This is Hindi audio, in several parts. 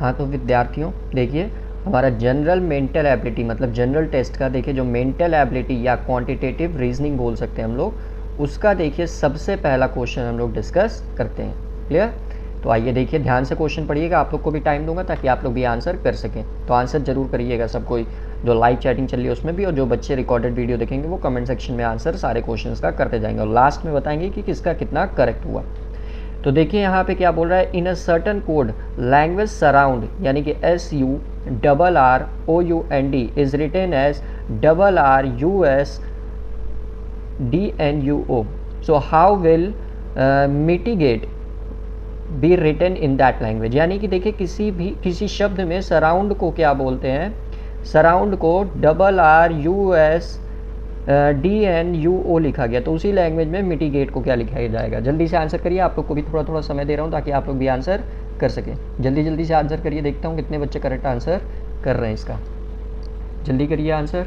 हाँ तो विद्यार्थियों देखिए, हमारा जनरल मेंटल एबिलिटी मतलब जनरल टेस्ट का देखिए जो मेंटल एबिलिटी या क्वांटिटेटिव रीजनिंग बोल सकते हैं हम लोग, उसका देखिए सबसे पहला क्वेश्चन हम लोग डिस्कस करते हैं। क्लियर? तो आइए देखिए, ध्यान से क्वेश्चन पढ़िएगा, आप लोग को भी टाइम दूंगा ताकि आप लोग भी आंसर कर सकें। तो आंसर जरूर करिएगा सब कोई, जो लाइव चैटिंग चल रही है उसमें भी, और जो बच्चे रिकॉर्डेड वीडियो देखेंगे वो कमेंट सेक्शन में आंसर सारे क्वेश्चंस का करते जाएंगे और लास्ट में बताएंगे कि किसका कितना करेक्ट हुआ। तो देखिए यहाँ पे क्या बोल रहा है, in a certain code language surround यानी कि SURROUND is written as RRUSDNUO। So how will mitigate be written in that language. यानी कि देखिए किसी शब्द में सराउंड को क्या बोलते हैं, सराउंड को RRUSDNUO लिखा गया, तो उसी लैंग्वेज में मिटिगेट को क्या लिखा जाएगा। जल्दी से आंसर करिए, आप लोग को भी थोड़ा थोड़ा समय दे रहा हूँ ताकि आप लोग भी आंसर कर सकें। जल्दी जल्दी से आंसर करिए, देखता हूँ कितने बच्चे करेक्ट आंसर कर रहे हैं इसका। जल्दी करिए आंसर,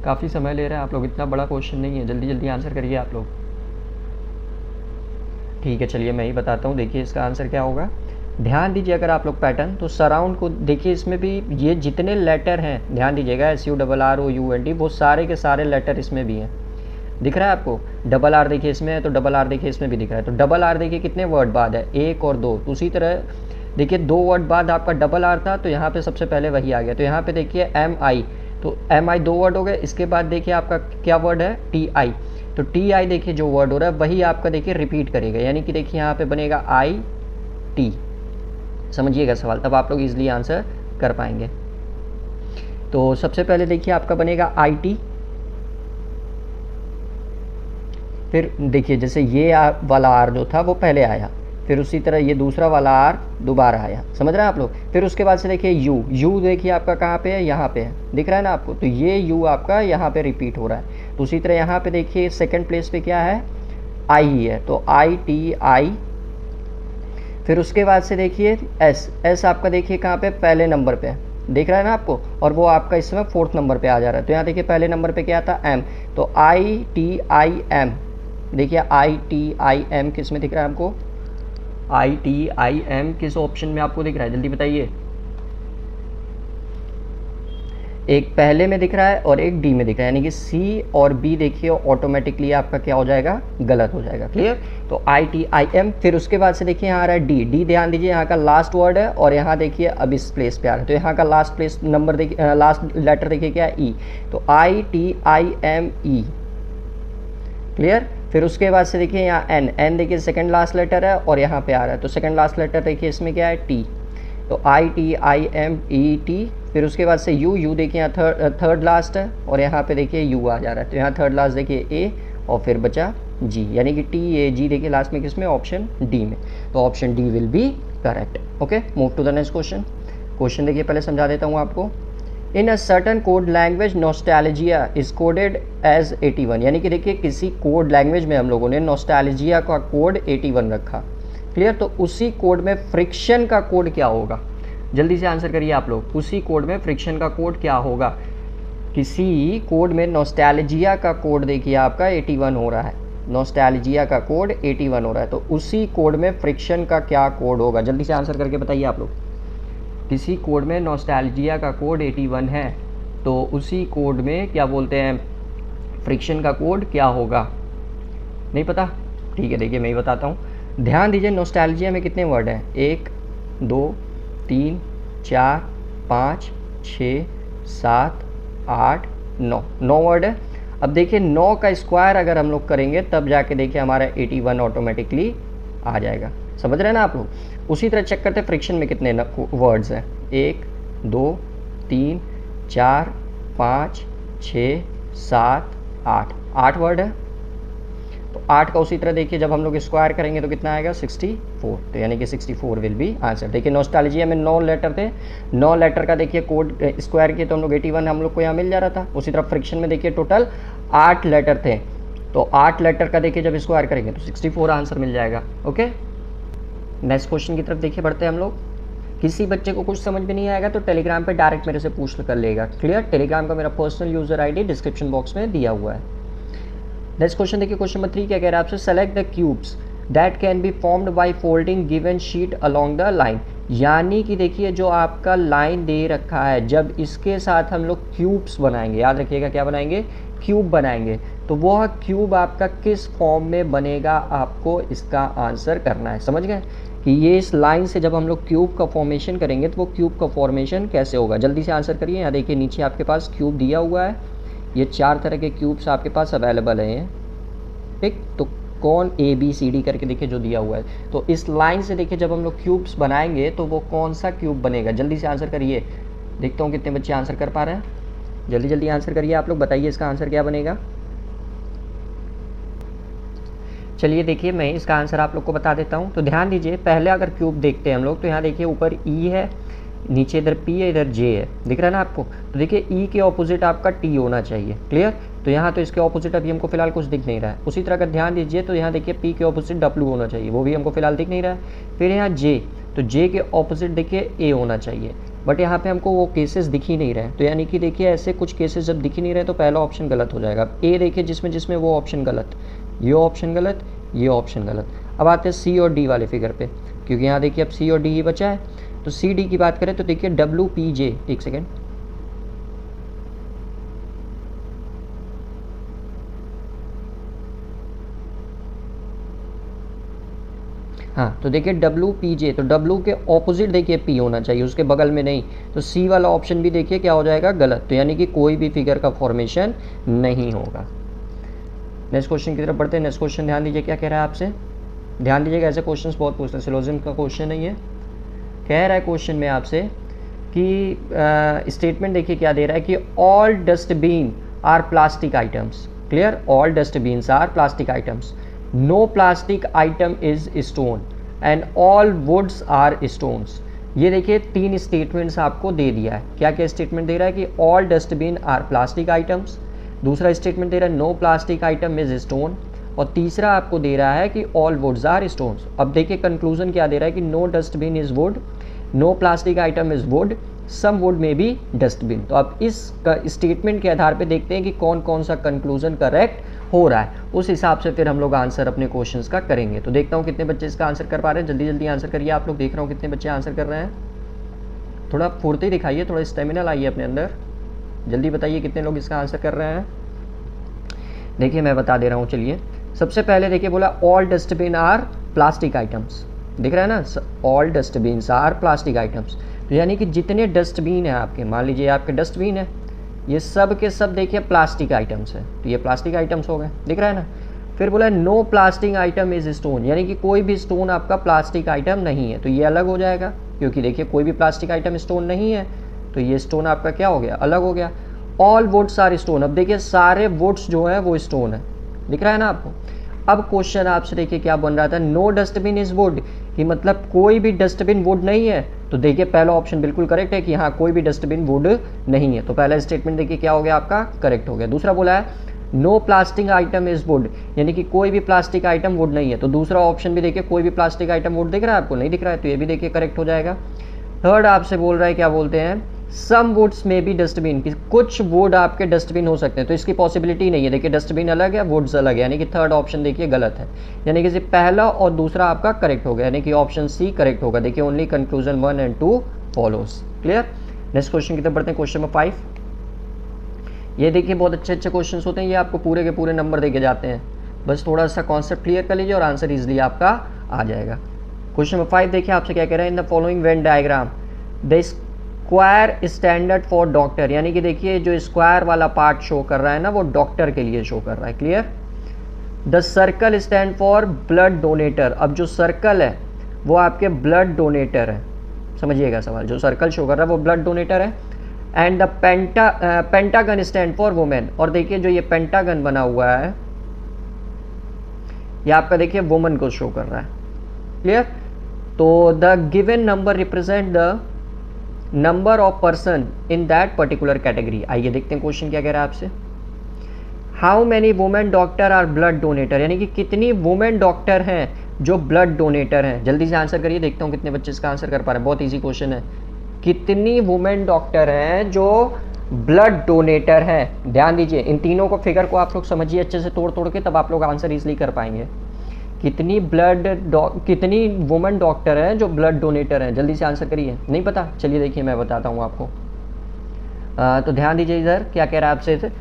काफ़ी समय ले रहे हैं आप लोग, इतना बड़ा क्वेश्चन नहीं है, जल्दी जल्दी आंसर करिए आप लोग। ठीक है चलिए मैं ही बताता हूँ, देखिए इसका आंसर क्या होगा। ध्यान दीजिए अगर आप लोग पैटर्न, तो सराउंड को देखिए, इसमें भी ये जितने लेटर हैं ध्यान दीजिएगा, SURROUND वो सारे के सारे लेटर इसमें भी हैं। दिख रहा है आपको, डबल आर देखिए इसमें है तो डबल आर देखिए इसमें भी दिख रहा है। तो डबल आर देखिए कितने वर्ड बाद है, 1 और 2। तो उसी तरह देखिए 2 वर्ड बाद आपका डबल आर था, तो यहाँ पे सबसे पहले वही आ गया। तो यहाँ पे देखिए MI, तो MI 2 वर्ड हो गए। इसके बाद देखिए आपका क्या वर्ड है, TI। तो TI देखिए जो वर्ड हो रहा है वही आपका देखिए रिपीट करेगा, यानी कि देखिए यहाँ पे बनेगा IT। समझिएगा सवाल, तब आप लोग इजीली आंसर कर पाएंगे। तो सबसे पहले देखिए आपका बनेगा IT, फिर देखिए जैसे ये वाला आर जो था वो पहले आया, फिर उसी तरह ये दूसरा वाला आर दोबारा आया, समझ रहे हैं आप लोग। फिर उसके बाद से देखिए यू देखिए आपका कहाँ पे है, यहाँ पे है, दिख रहा है ना आपको। तो ये यू आपका यहाँ पे रिपीट हो रहा है। तो उसी तरह यहाँ पे देखिए सेकंड प्लेस पे क्या है, आई ही है, तो ITI। फिर उसके बाद से देखिए एस आपका देखिए कहाँ पे, पहले नंबर पे, देख रहा है ना आपको, और वो आपका इस समय 4th नंबर पे आ जा रहा है। तो यहाँ देखिए पहले नंबर पे क्या था, M, तो ITIM। देखिए ITIM किस में दिख रहा है आपको, ITIM किस ऑप्शन में आपको दिख रहा है, जल्दी बताइए। एक पहले में दिख रहा है और एक डी में दिख रहा है, यानी कि सी और बी देखिए ऑटोमेटिकली आपका क्या हो जाएगा, गलत हो जाएगा। क्लियर? तो ITIM। फिर उसके बाद से देखिए यहाँ आ रहा है डी। ध्यान दीजिए यहाँ का लास्ट वर्ड है, और यहाँ देखिए अब इस प्लेस पे आ रहा है, तो यहाँ का लास्ट प्लेस नंबर देखिए, लास्ट लेटर देखिए क्या है, E। तो ITIME। क्लियर? फिर उसके बाद से देखिए यहाँ एन देखिए सेकंड लास्ट लेटर है और यहाँ पे आ रहा है, तो सेकंड लास्ट लेटर देखिए इसमें क्या है, T। तो ITIMET। फिर उसके बाद से यू देखिए यहाँ थर्ड लास्ट है और यहाँ पे देखिए यू आ जा रहा है, तो यहाँ थर्ड लास्ट देखिए A और फिर बचा G, यानी कि TAG देखिए लास्ट में किसमें, ऑप्शन डी में। तो option D will be correct. Okay, move to the next question. Question देखिए पहले समझा देता हूँ आपको। In a certain code language nostalgia is coded as 81, यानी कि देखिए किसी कोड लैंग्वेज में हम लोगों ने नॉस्टैल्जिया का कोड 81 रखा। क्लियर? तो उसी कोड में फ्रिक्शन का कोड क्या होगा, जल्दी से आंसर करिए आप लोग। उसी कोड में फ्रिक्शन का कोड क्या होगा। किसी कोड में नॉस्टैल्जिया का कोड देखिए आपका 81 हो रहा है, नॉस्टैल्जिया का कोड 81 हो रहा है, तो उसी कोड में फ्रिक्शन का क्या कोड होगा, जल्दी से आंसर करके बताइए आप लोग। किसी कोड में नॉस्टैल्जिया का कोड 81 है, तो उसी कोड में क्या बोलते हैं, फ्रिक्शन का कोड क्या होगा। नहीं पता? ठीक है, देखिए मैं ही बताता हूँ। ध्यान दीजिए नॉस्टैल्जिया में कितने वर्ड हैं, 1 2 3 4 5 6 7 8 9 वर्ड है। अब देखिए 9 का स्क्वायर अगर हम लोग करेंगे तब जाके देखिए हमारा 81 ऑटोमेटिकली आ जाएगा, समझ रहे हैं ना आप लोग। उसी तरह चेक करते हैं फ्रिक्शन में कितने वर्ड्स हैं, 1 2 3 4 5 6 7 8 वर्ड है। तो 8 का उसी तरह देखिए जब हम लोग स्क्वायर करेंगे तो कितना आएगा, 64। तो यानी कि 64 विल बी आंसर। देखिए नॉस्टैल्जिया में 9 लेटर थे, 9 लेटर का देखिए कोड स्क्वायर किए तो हम लोग 81 हम लोग को यहाँ मिल जा रहा था। उसी तरह फ्रिक्शन में देखिए टोटल 8 लेटर थे, तो 8 लेटर का देखिए जब स्क्वायर करेंगे तो 64 आंसर मिल जाएगा। ओके, नेक्स्ट क्वेश्चन की तरफ देखिए बढ़ते हैं हम लोग। किसी बच्चे को कुछ समझ में नहीं आएगा तो टेलीग्राम पे डायरेक्ट मेरे से पूछ कर लेगा। क्लियर? टेलीग्राम का मेरा personal user ID description box में दिया हुआ है। नेक्स्ट क्वेश्चन देखिए, क्वेश्चन नंबर 3 क्या कह रहा है आपसे, select the cubes that can be formed by folding given sheet along the line. यानी कि देखिए जो आपका लाइन दे रखा है, जब इसके साथ हम लोग क्यूब्स बनाएंगे, याद रखिएगा क्या बनाएंगे, क्यूब बनाएंगे, तो वह क्यूब आपका किस फॉर्म में बनेगा, आपको इसका आंसर करना है। समझ गए कि ये इस लाइन से जब हम लोग क्यूब का फॉर्मेशन करेंगे तो वो क्यूब का फॉर्मेशन कैसे होगा। जल्दी से आंसर करिए। यहाँ देखिए नीचे आपके पास क्यूब दिया हुआ है, ये 4 तरह के क्यूब्स आपके पास अवेलेबल हैं, ठीक। तो कौन ABCD करके देखिए जो दिया हुआ है, तो इस लाइन से देखिए जब हम लोग क्यूब्स बनाएंगे तो वो कौन सा क्यूब बनेगा। जल्दी से आंसर करिए, देखता हूँ कितने बच्चे आंसर कर पा रहे हैं। जल्दी जल्दी आंसर करिए आप लोग, बताइए इसका आंसर क्या बनेगा। चलिए देखिए मैं इसका आंसर आप लोग को बता देता हूँ। तो ध्यान दीजिए, पहले अगर क्यूब देखते हैं हम लोग तो यहाँ देखिए ऊपर E है, नीचे इधर P है, इधर J है, दिख रहा है ना आपको। तो देखिए E के ऑपोजिट आपका T होना चाहिए, क्लियर। तो यहाँ तो इसके ऑपोजिट अभी हमको फिलहाल कुछ दिख नहीं रहा है। उसी तरह का ध्यान दीजिए, तो यहाँ देखिए P के ऑपोजिट W होना चाहिए, वो भी हमको फिलहाल दिख नहीं रहा है। फिर यहाँ J, तो J के ऑपोजिट देखिए A होना चाहिए, बट यहाँ पे हमको वो केसेस दिख ही नहीं रहे। तो यानी कि देखिए ऐसे कुछ केसेस जब दिख ही नहीं रहे तो पहला ऑप्शन गलत हो जाएगा। A देखिए जिसमें जिसमें वो ऑप्शन गलत, ये ऑप्शन गलत, ये ऑप्शन गलत। अब आते हैं C और D वाले फिगर पे, क्योंकि यहाँ देखिए अब C और D ही बचा है। तो CD की बात करें तो देखिए WPJ, एक सेकेंड, हाँ, तो देखिए WPJ, तो W के ऑपोजिट देखिए P होना चाहिए, उसके बगल में नहीं। तो C वाला ऑप्शन भी देखिए क्या हो जाएगा, गलत। तो यानी कि कोई भी फिगर का फॉर्मेशन नहीं होगा। नेक्स्ट क्वेश्चन की तरफ बढ़ते हैं। नेक्स्ट क्वेश्चन ध्यान दीजिए क्या कह रहा है आपसे, ध्यान दीजिएगा, ऐसे क्वेश्चंस बहुत पूछते हैं, सिलोजिज्म का क्वेश्चन नहीं है। कह रहा है क्वेश्चन में आपसे कि स्टेटमेंट देखिए क्या दे रहा है कि all dustbin are plastic items, clear, all dustbins are plastic items, no plastic item is stone and all woods are stones. ये देखिए 3 स्टेटमेंट्स आपको दे दिया है। क्या क्या स्टेटमेंट दे रहा है कि all dustbin are plastic items, दूसरा स्टेटमेंट दे रहा है no plastic item is stone, और तीसरा आपको दे रहा है कि ऑल वुड्स आर स्टोन्स। अब देखिए कंक्लूजन क्या दे रहा है कि no dustbin is wood, no plastic item is wood, some wood may be dustbin. तो अब इस स्टेटमेंट के आधार पे देखते हैं कि कौन कौन सा कंक्लूजन करेक्ट हो रहा है, उस हिसाब से फिर हम लोग आंसर अपने क्वेश्चंस का करेंगे। तो देखता हूँ कितने बच्चे इसका आंसर कर पा रहे हैं। जल्दी जल्दी आंसर करिए आप लोग, देख रहा हूँ कितने बच्चे आंसर कर रहे हैं। थोड़ा फुर्ती दिखाइए, थोड़ा स्टेमिना लाइए अपने अंदर, जल्दी बताइए कितने लोग इसका आंसर कर रहे हैं। देखिए मैं बता दे रहा हूँ। चलिए सबसे पहले देखिए बोला all dustbin are plastic items, दिख रहा है ना, all dustbin are plastic items. तो यानी कि जितने डस्टबिन है आपके, मान लीजिए आपके डस्टबिन है, ये सब के सब देखिए प्लास्टिक आइटम्स है, तो ये प्लास्टिक आइटम्स हो गए, दिख रहा है ना। फिर बोला no plastic item is stone, यानी कि कोई भी स्टोन आपका प्लास्टिक आइटम नहीं है, तो ये अलग हो जाएगा, क्योंकि देखिए कोई भी प्लास्टिक आइटम स्टोन नहीं है, तो ये स्टोन आपका क्या हो गया, अलग हो गया। ऑल वुड्स आर स्टोन, अब देखिए सारे वुड्स जो है वो स्टोन है, दिख रहा है ना आपको। अब क्वेश्चन आपसे देखिए क्या बन रहा था, नो डस्टबिन इज वुड, कि मतलब कोई भी डस्टबिन वुड नहीं है। तो देखिए पहला ऑप्शन बिल्कुल करेक्ट है कि हाँ कोई भी डस्टबिन वुड नहीं है, तो पहला स्टेटमेंट देखिए क्या हो गया आपका, करेक्ट हो गया। दूसरा बोला है no plastic item is wood, यानी कि कोई भी प्लास्टिक आइटम वुड नहीं है, तो दूसरा ऑप्शन भी देखिए कोई भी प्लास्टिक आइटम वुड दिख रहा है आपको, नहीं दिख रहा है, तो ये भी देखिए करेक्ट हो जाएगा। थर्ड आपसे बोल रहा है, क्या बोलते हैं, सम वुड्स में भी डस्टबिन, कुछ वुड आपके डस्टबिन हो सकते हैं, तो इसकी पॉसिबिलिटी नहीं है। देखिए डस्टबिन अलग है, वुड्स अलग है, यानी कि थर्ड ऑप्शन देखिए गलत है, यानी कि पहला और दूसरा आपका करेक्ट हो गया, यानी कि ऑप्शन सी करेक्ट होगा। देखिए only conclusion 1 and 2 follows, clear. Next question की तरफ बढ़ते हैं, क्वेश्चन नंबर 5। ये देखिए बहुत अच्छे अच्छे क्वेश्चन होते हैं, ये आपको पूरे के पूरे नंबर देके जाते हैं, बस थोड़ा सा कॉन्सेप्ट क्लियर कर लीजिए और आंसर इजिली आपका आ जाएगा। क्वेश्चन नंबर 5 देखिए आपसे क्या कह रहा है, in the following Venn diagram the square standard for doctor, यानी कि देखिए जो स्क्वायर वाला पार्ट शो कर रहा है ना वो डॉक्टर के लिए शो कर रहा है, clear. The circle stand for blood donator, अब जो सर्कल है वो आपके ब्लड डोनेटर है, समझिएगा सवाल, जो सर्कल शो कर रहा है वो ब्लड डोनेटर है। And the pentagon stand for women, और देखिए जो ये पेंटागन बना हुआ है ये आपका देखिए वुमन को शो कर रहा है, क्लियर। तो the given number represent the number of person in that particular category. आइए देखते हैं क्वेश्चन क्या कह रहा है आपसे। How many women doctor R blood donator, यानी कि कितनी वुमेन डॉक्टर हैं जो ब्लड डोनेटर हैं। जल्दी से आंसर करिए, देखता हूँ कितने बच्चे इसका आंसर कर पा रहे हैं, बहुत इजी क्वेश्चन है। कितनी वुमेन डॉक्टर हैं जो ब्लड डोनेटर हैं, ध्यान दीजिए इन तीनों को फिगर को आप लोग समझिए अच्छे से तोड़ तोड़ के, तब आप लोग आंसर इजिली कर पाएंगे। कितनी वुमेन डॉक्टर हैं जो ब्लड डोनेटर हैं, जल्दी से आंसर करिए। नहीं पता, चलिए देखिए मैं बताता हूँ आपको। तो ध्यान दीजिए इधर क्या कह रहा है आपसे,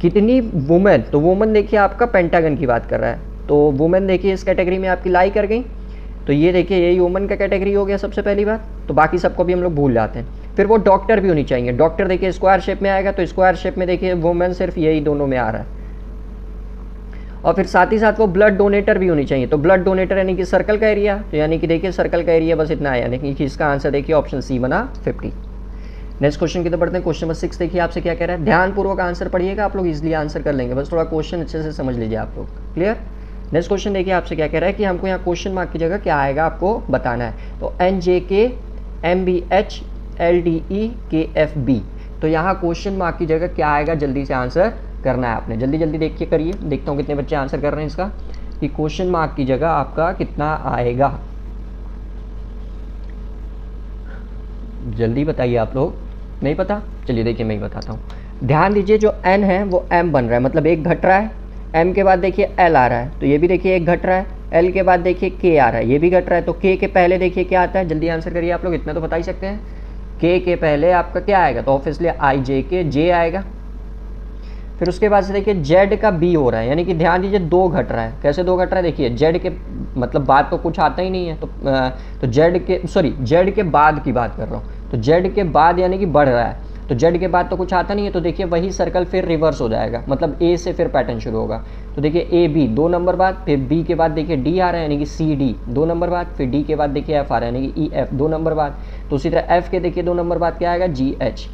कितनी वुमेन, तो वुमेन देखिए आपका पेंटागन की बात कर रहा है, तो वुमेन देखिए इस कैटेगरी में आपकी लाई कर गई, तो ये देखिए यही वुमेन का कैटेगरी हो गया सबसे पहली बात। तो बाकी सबको भी हम लोग भूल जाते हैं। फिर वो डॉक्टर भी होनी चाहिए, डॉक्टर देखिए स्क्वायर शेप में आएगा, तो स्क्वायर शेप में देखिए वुमेन सिर्फ यही दोनों में आ रहा है। और फिर साथ ही साथ वो ब्लड डोनेटर भी होनी चाहिए, तो ब्लड डोनेटर यानी कि सर्कल का एरिया, तो यानी कि देखिए सर्कल का एरिया बस इतना आया, यानी कि इसका आंसर देखिए ऑप्शन सी बना 50। नेक्स्ट क्वेश्चन की तरफ बढ़ते हैं। क्वेश्चन नंबर 6 देखिए आपसे क्या कह रहा है, ध्यानपूर्वक आंसर पढ़िएगा, आप लोग इजीली आंसर कर लेंगे, बस थोड़ा क्वेश्चन अच्छे से समझ लीजिए आप लोग। क्लियर। नेक्स्ट क्वेश्चन देखिए आपसे क्या कह रहा है कि हमको यहाँ क्वेश्चन मार्क की जगह क्या आएगा आपको बताना है। तो NJK MBH LDE KFB, तो यहाँ क्वेश्चन मार्क की जगह क्या आएगा, जल्दी से आंसर करना है आपने। जल्दी जल्दी देखिए करिए, देखता हूँ कितने बच्चे आंसर कर रहे हैं इसका, कि क्वेश्चन मार्क की जगह आपका कितना आएगा। जल्दी बताइए आप लोग। नहीं पता, चलिए देखिए मैं ही बताता हूँ। ध्यान दीजिए जो n है वो m बन रहा है, मतलब एक घट रहा है, m के बाद देखिए l आ रहा है, तो ये भी देखिए एक घट रहा है, l के बाद देखिए k आ रहा है, ये भी घट रहा है, तो k के पहले देखिए क्या आता है, जल्दी आंसर करिए आप लोग, इतना तो बता ही सकते हैं। k के पहले आपका क्या आएगा, तो ऑब्वियसली IJK J आएगा। फिर उसके बाद से देखिए z का b हो रहा है, यानी कि ध्यान दीजिए दो घट रहा है। कैसे दो घट रहा है, देखिए z के मतलब बाद तो कुछ आता ही नहीं है, तो z के बाद की बात कर रहा हूँ, तो z के बाद यानी कि बढ़ रहा है, तो z के बाद तो कुछ आता नहीं है, तो देखिए वही सर्कल फिर रिवर्स हो जाएगा, मतलब a से फिर पैटर्न शुरू होगा। तो देखिए AB 2 नंबर बाद, फिर B के बाद देखिए D आ रहा है यानी कि CD 2 नंबर बाद, फिर D के बाद देखिए F आ रहा है यानी कि EF 2 नंबर बाद, तो उसी तरह F के देखिए 2 नंबर बाद क्या आएगा GH,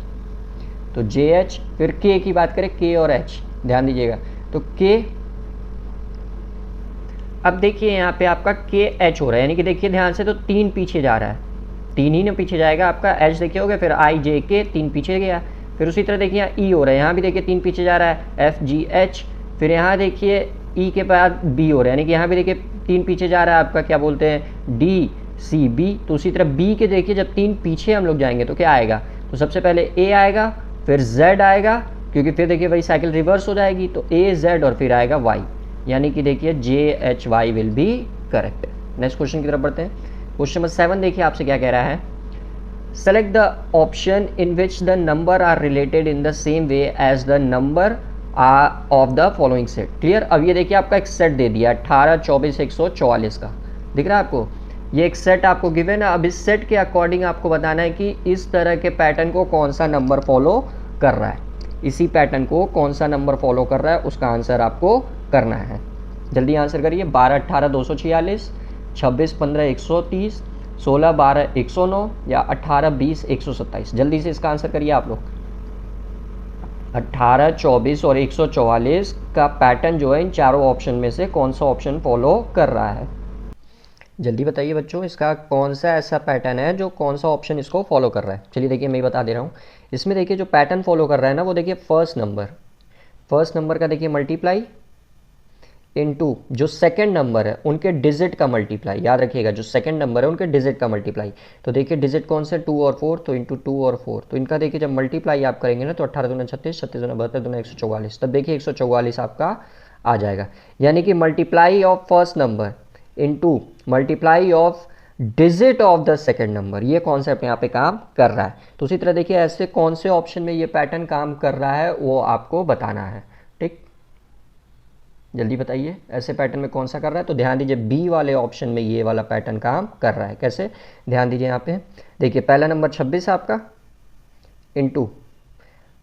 तो JH। फिर K की बात करें, K और H, ध्यान दीजिएगा, तो K, अब देखिए यहाँ पे आपका KH हो रहा है, यानी कि देखिए ध्यान से, तो 3 पीछे जा रहा है, 3 ही ना पीछे जाएगा आपका, H देखिए हो गया, फिर IJK 3 पीछे गया, फिर उसी तरह देखिए यहाँ E हो रहा है, यहाँ भी देखिए 3 पीछे जा रहा है, FGH, फिर यहाँ देखिए E के बाद B हो रहा है, यानी कि यहाँ भी देखिए 3 पीछे जा रहा है आपका, क्या बोलते हैं, DCB। तो उसी तरह B के देखिए जब 3 पीछे हम लोग जाएंगे तो क्या आएगा, तो सबसे पहले A आएगा, फिर Z आएगा, क्योंकि फिर देखिए वही साइकिल रिवर्स हो जाएगी, तो A Z और फिर आएगा Y, यानी कि देखिए JHY will be correct. Next question की तरफ बढ़ते हैं। क्वेश्चन नंबर 7 देखिए आपसे क्या कह रहा है, select the option in which the number are related in the same way as the number of the following set. Clear. अब ये देखिए आपका एक सेट दे दिया 18, 24, 144 का, दिख रहा है आपको, ये एक सेट आपको गिवन है। अब इस सेट के अकॉर्डिंग आपको बताना है कि इस तरह के पैटर्न को कौन सा नंबर फॉलो कर रहा है, इसी पैटर्न को कौन सा नंबर फॉलो कर रहा है, उसका आंसर आपको करना है। जल्दी आंसर करिए। 12, 18, 246, 26, 15, 130, 16, 12, 109 या 18, 20, 127। जल्दी से इसका आंसर करिए आप लोग। 18, 24 और 144 का पैटर्न जो है इन चारों ऑप्शन में से कौन सा ऑप्शन फॉलो कर रहा है, जल्दी बताइए बच्चों, इसका कौन सा ऐसा पैटर्न है जो कौन सा ऑप्शन इसको फॉलो कर रहा है। चलिए देखिए मैं बता दे रहा हूँ। इसमें देखिए जो पैटर्न फॉलो कर रहा है ना, वो देखिए फर्स्ट नंबर का देखिए मल्टीप्लाई इनटू जो सेकंड नंबर है उनके डिजिट का मल्टीप्लाई, याद रखिएगा जो सेकंड नंबर है उनके डिजिट का मल्टीप्लाई। तो देखिए डिजिट कौन से, 2 और 4, तो इंटू 2 और 4, तो इनका देखिए जब मल्टीप्लाई आप करेंगे ना, तो 18 दूना 36, 36 दूना 72, दूना 144, तब देखिए 144 आपका आ जाएगा। यानी कि multiply of first number into multiply of digit of the second number, ये कॉन्सेप्ट यहाँ पे काम कर रहा है। तो उसी तरह देखिए ऐसे कौन से ऑप्शन में ये पैटर्न काम कर रहा है वो आपको बताना है, ठीक। जल्दी बताइए ऐसे पैटर्न में कौन सा कर रहा है। तो ध्यान दीजिए बी वाले ऑप्शन में ये वाला पैटर्न काम कर रहा है। कैसे, ध्यान दीजिए यहाँ पे देखिए पहला नंबर 26 आपका इनटू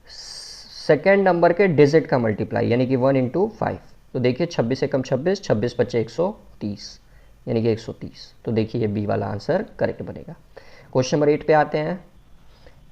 सेकेंड नंबर के डिजिट का मल्टीप्लाई, यानी कि 1 × 5। तो देखिए 26 से कम 26, 26 बच्चे 130, यानी कि 130। तो देखिए ये बी वाला आंसर करेक्ट बनेगा। क्वेश्चन नंबर 8 पे आते हैं।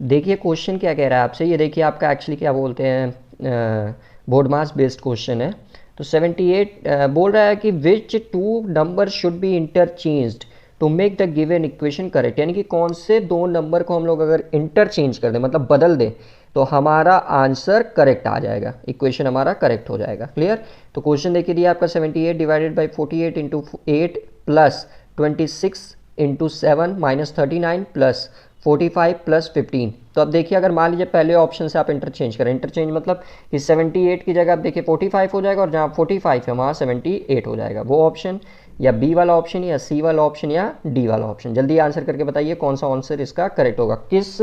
देखिए क्वेश्चन क्या कह रहा है आपसे, ये देखिए आपका एक्चुअली क्या बोलते हैं बोर्ड मास बेस्ड क्वेश्चन है। तो 78 बोल रहा है कि which 2 number should be interchanged to make the given equation correct, यानी कि कौन से 2 नंबर को हम लोग अगर इंटरचेंज कर दें, मतलब बदल दें, तो हमारा आंसर करेक्ट आ जाएगा, इक्वेशन हमारा करेक्ट हो जाएगा। क्लियर। तो क्वेश्चन देखिए दिया आपका 78 divided by 48 × 8 plus 26 × 7 minus 39 plus 45 plus 15। तो अब देखिए अगर मान लीजिए पहले ऑप्शन से आप इंटरचेंज करें, इंटरचेंज मतलब कि 78 की जगह आप देखिए 45 हो जाएगा, और जहाँ 45 है वहाँ 78 हो जाएगा। वो ऑप्शन या बी वाला ऑप्शन या सी वाला ऑप्शन या डी वाला ऑप्शन? जल्दी आंसर करके बताइए कौन सा आंसर इसका करेक्ट होगा। किस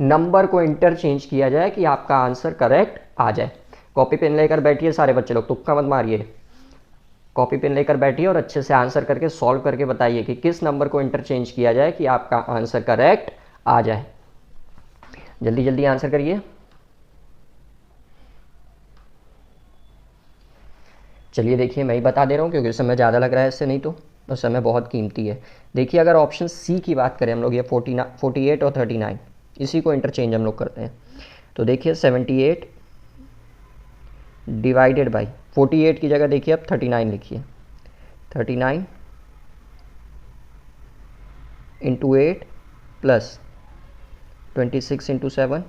नंबर को इंटरचेंज किया जाए कि आपका आंसर करेक्ट आ जाए? कॉपी पेन लेकर बैठिए सारे बच्चे लोग, तुक्का मत मारिए। कॉपी पेन लेकर बैठिए और अच्छे से आंसर करके सॉल्व करके बताइए कि किस नंबर को इंटरचेंज किया जाए कि आपका आंसर करेक्ट आ जाए। जल्दी जल्दी आंसर करिए। चलिए देखिए, मैं ही बता दे रहा हूँ क्योंकि समय ज़्यादा लग रहा है इससे, नहीं तो समय बहुत कीमती है। देखिए अगर ऑप्शन सी की बात करें हम लोग, ये 48 और 39 इसी को इंटरचेंज हम लोग करते हैं। तो देखिए 78 डिवाइडेड बाई 48 की जगह देखिए अब 39 लिखिए। 39 इंटू 8 प्लस 26 इंटू 7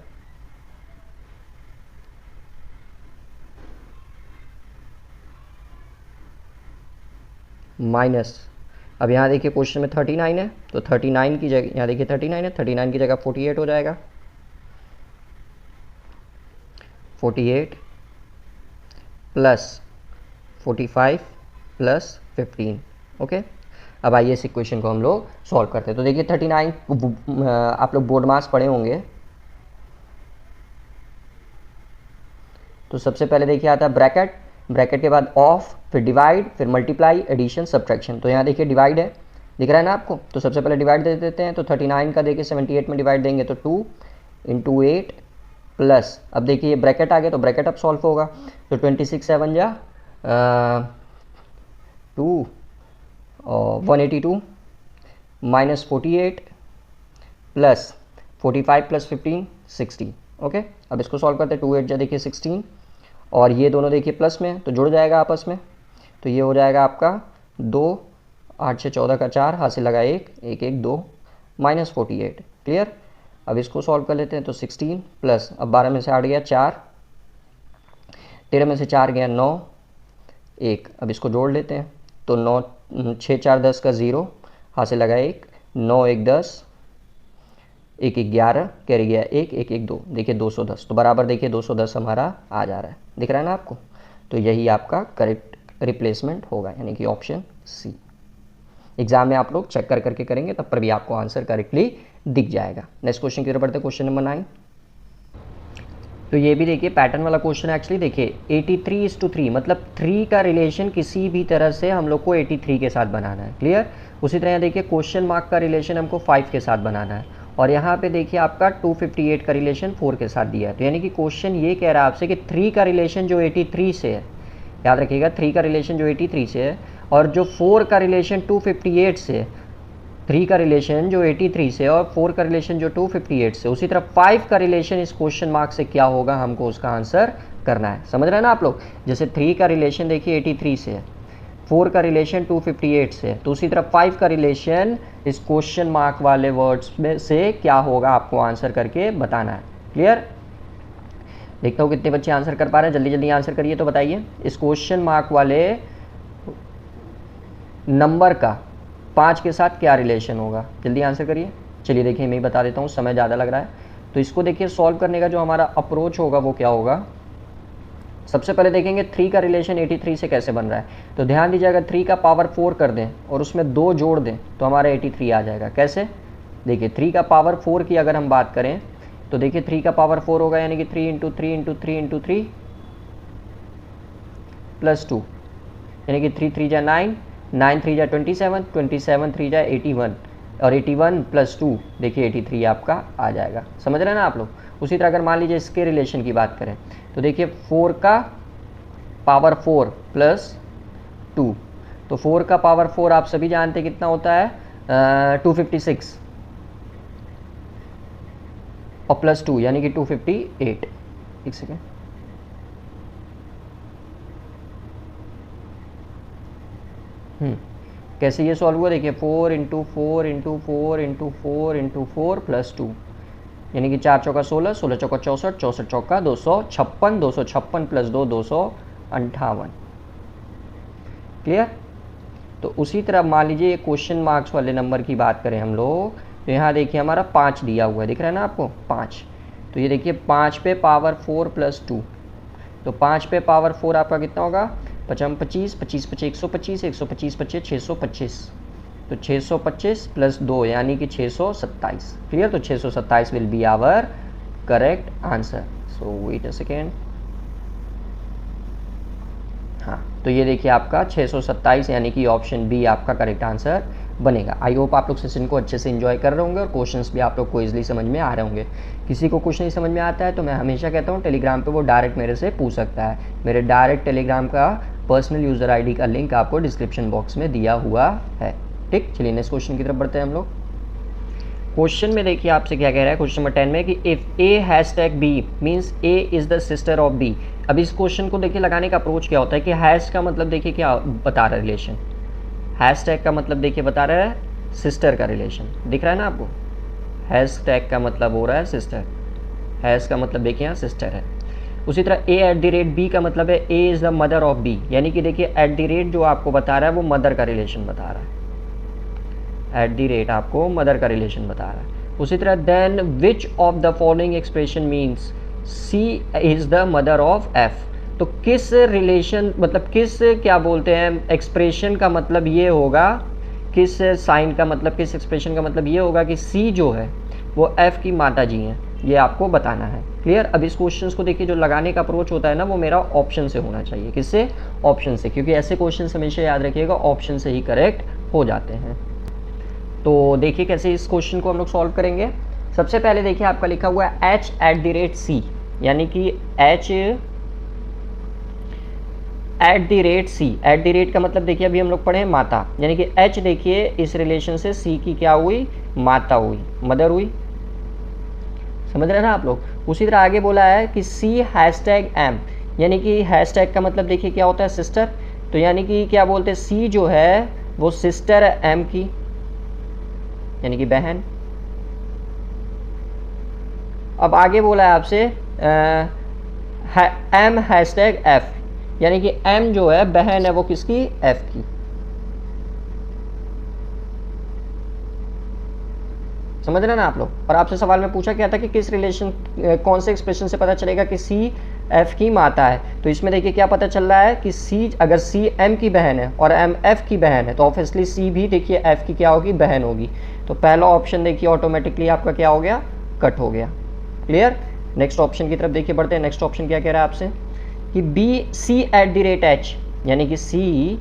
माइनस, अब यहाँ देखिए क्वेश्चन में 39 है तो 39 की जगह, यहाँ देखिए 39 है, 39 की जगह 48 हो जाएगा। 48 प्लस 45 प्लस 15। ओके, अब आइए इस इक्वेशन को हम लोग सॉल्व करते हैं। तो देखिए 39 आप लोग बोर्ड मास पढ़े होंगे, तो सबसे पहले देखिए आता है ब्रैकेट, ब्रैकेट के बाद ऑफ, फिर डिवाइड, फिर मल्टीप्लाई, एडिशन, सब्ट्रैक्शन। तो यहाँ देखिए डिवाइड है, दिख रहा है ना आपको, तो सबसे पहले डिवाइड दे देते हैं। तो 39 का देखिए 78 में डिवाइड देंगे तो 2 इंटू 8 प्लस, अब देखिए ये ब्रैकेट आ गया तो ब्रैकेट अब सॉल्व होगा। तो 26 7 जा 2 और 182 माइनस 48 प्लस 45 प्लस 15 60। ओके, अब इसको सॉल्व करते हैं। 2 8 जा देखिए 16 और ये दोनों देखिए प्लस में तो जुड़ जाएगा आपस में, तो ये हो जाएगा आपका 2 8 से 14 का 4 हासिल लगा 1 1 1 2 माइनस 48। क्लियर, अब इसको सॉल्व कर लेते हैं। तो 16 प्लस, अब 12 में से 8 गया 4, 13 में से 4 गया 9 1, अब इसको जोड़ लेते हैं। तो 9 6 4 10 का 0 हासिल लगा 1 9 1 10 1 1 11 कैरी गया 1 1 1 2, देखिए 210, तो बराबर देखिए 210 हमारा आ जा रहा है, दिख रहा है ना आपको। तो यही आपका करेक्ट रिप्लेसमेंट होगा, यानी कि ऑप्शन सी। एग्जाम में आप लोग चेक कर करके करेंगे तब पर भी आपको आंसर करेक्टली दिख जाएगा। नेक्स्ट क्वेश्चन की तरफ बढ़ते हैं, क्वेश्चन नंबर 9। तो ये भी देखिए पैटर्न वाला क्वेश्चन है एक्चुअली। देखिए 83:3 मतलब 3 का रिलेशन किसी भी तरह से हम लोग को 83 के साथ बनाना है। क्लियर, उसी तरह देखिए क्वेश्चन मार्क का रिलेशन हमको 5 के साथ बनाना है और यहाँ पे देखिए आपका 258 का रिलेशन 4 के साथ दिया है। तो यानी कि क्वेश्चन ये कह रहा है आपसे कि 3 का रिलेशन जो 83 से है, याद रखिएगा 3 का रिलेशन जो 83 से है और जो 4 का रिलेशन 258 से है। 3 का रिलेशन जो 83 से और 4 का रिलेशन जो 258 से, उसी तरह 5 का रिलेशन इस क्वेश्चन मार्क से क्या होगा हमको उसका आंसर करना है। समझ रहे हैं ना आप लोग? जैसे 3 का रिलेशन देखिए 83 से है, 4 का रिलेशन 258 से है, तो उसी तरह 5 का रिलेशन इस क्वेश्चन मार्क वाले वर्ड्स में से क्या होगा आपको आंसर करके बताना है। क्लियर, देखता हूँ कितने बच्चे आंसर कर पा रहे हैं, जल्दी जल्दी आंसर करिए। तो बताइए इस क्वेश्चन मार्क वाले नंबर का 5 के साथ क्या रिलेशन होगा, जल्दी आंसर करिए। चलिए देखिए मैं ही बता देता हूँ, समय ज़्यादा लग रहा है। तो इसको देखिए सॉल्व करने का जो हमारा अप्रोच होगा वो क्या होगा। सबसे पहले देखेंगे 3 का रिलेशन 83 से कैसे बन रहा है। तो ध्यान दीजिए अगर 3 का पावर 4 कर दें और उसमें 2 जोड़ दें तो हमारा 83 आ जाएगा। कैसे, देखिए 3 का पावर 4 की अगर हम बात करें तो देखिए 3 का पावर 4 होगा यानी कि 3 इंटू 3 इंटू 3 इंटू 3 प्लस 2, यानी कि 3 3 जा 9, 9 3 जा 27, 27 3 जा 81 और 81 प्लस 2 देखिए 83 आपका आ जाएगा। समझ रहे हैं ना आप लोग? उसी तरह अगर मान लीजिए इसके रिलेशन की बात करें तो देखिए 4 का पावर 4 प्लस 2, तो 4 का पावर 4 आप सभी जानते हैं कितना होता है 256 और प्लस 2 यानी कि 258। एक सेकेंड, कैसे ये सॉल्व हुआ देखिए 4 into 4 into 4 into 4 into 4 plus 2, यानी कि 4 चौका 16, 16 चौका 64, 64 चौका 256, 256 प्लस 2 258। क्लियर, तो उसी तरह मान लीजिए ये क्वेश्चन मार्क्स वाले नंबर की बात करें हम लोग तो यहाँ देखिए हमारा 5 दिया हुआ है, दिख रहा है ना आपको 5। तो ये देखिए 5 पे पावर 4 प्लस 2, तो 5 पे पावर 4 आपका कितना होगा 55 25 25 25 125 125 25 625, तो 625 प्लस 2 यानी कि 627। क्लियर, तो 627 will be our correct answer. So wait a second. हाँ, तो ये देखिए आपका 627 यानी कि ऑप्शन बी आपका करेक्ट आंसर बनेगा। आई होप आप लोग सेशन को अच्छे से एंजॉय कर रहे होंगे और क्वेश्चंस भी आप लोग को इजीली समझ में आ रहे होंगे। किसी को कुछ नहीं समझ में आता है तो मैं हमेशा कहता हूँ टेलीग्राम पे वो डायरेक्ट मेरे से पूछ सकता है। मेरे डायरेक्ट टेलीग्राम का पर्सनल यूज़र आईडी का लिंक आपको डिस्क्रिप्शन बॉक्स में दिया हुआ है। ठीक, चलिए नेक्स्ट क्वेश्चन की तरफ बढ़ते हैं हम लोग। क्वेश्चन में देखिए आपसे क्या कह रहा है, क्वेश्चन नंबर 10 में कि if A hashtag B means A is the sister of B. अब इस क्वेश्चन को देखिए लगाने का अप्रोच क्या होता है कि हैश का मतलब देखिए क्या बता रहा है रिलेशन, हैशटैग का मतलब देखिए बता रहा है सिस्टर का रिलेशन, दिख रहा है ना आपको। हैशटैग का मतलब हो रहा है सिस्टर, हैश का मतलब देखिए यहाँ सिस्टर है। उसी तरह A at the rate B का मतलब है A is the mother of B, यानी कि देखिए एट द रेट जो आपको बता रहा है वो मदर का रिलेशन बता रहा है, एट द रेट आपको मदर का रिलेशन बता रहा है। उसी तरह then which of the following expression means C is the mother of F. तो किस रिलेशन मतलब किस क्या बोलते हैं एक्सप्रेशन का मतलब ये होगा, किस साइन का मतलब किस एक्सप्रेशन का मतलब ये होगा कि सी जो है वो एफ की माता जी हैं, ये आपको बताना है। क्लियर। अब इस क्वेश्चंस को देखिए जो लगाने का अप्रोच होता है ना वो मेरा ऑप्शन से होना चाहिए। किससे? ऑप्शन से, क्योंकि ऐसे क्वेश्चन हमेशा याद रखिएगा ऑप्शन से ही करेक्ट हो जाते हैं। तो देखिए कैसे इस क्वेश्चन को हम लोग सॉल्व करेंगे। सबसे पहले देखिए आपका लिखा हुआ है H at the rate C, यानी कि H at the rate C. At the rate का मतलब देखिए अभी हम लोग पढ़े माता, यानी कि एच देखिए इस रिलेशन से सी की क्या हुई, माता हुई, मदर हुई। समझ रहे हैं ना आप लोग। उसी तरह आगे बोला है कि सी हैशटैग एम, यानी कि हैशटैग का मतलब देखिए क्या होता है सिस्टर, तो यानी कि क्या बोलते हैं सी जो है वो सिस्टर है एम की, यानी कि बहन। अब आगे बोला है आपसे एम हैशटैग एफ, यानी कि एम जो है बहन है वो किसकी, एफ की। समझ रहे हैं ना आप लोग। और आपसे सवाल में पूछा क्या था कि किस रिलेशन कौन से एक्सप्रेशन से पता चलेगा कि सी एफ की माता है। तो इसमें देखिए क्या पता चल रहा है कि सी, अगर सी एम की बहन है और एम एफ की बहन है तो ऑब्वियसली सी भी देखिए एफ की क्या होगी, बहन होगी। तो पहला ऑप्शन देखिए ऑटोमेटिकली आपका क्या हो गया, कट हो गया। क्लियर। नेक्स्ट ऑप्शन की तरफ देखिए बढ़ते हैं। नेक्स्ट ऑप्शन क्या कह रहा है आपसे कि B C at the rate H, यानी कि सी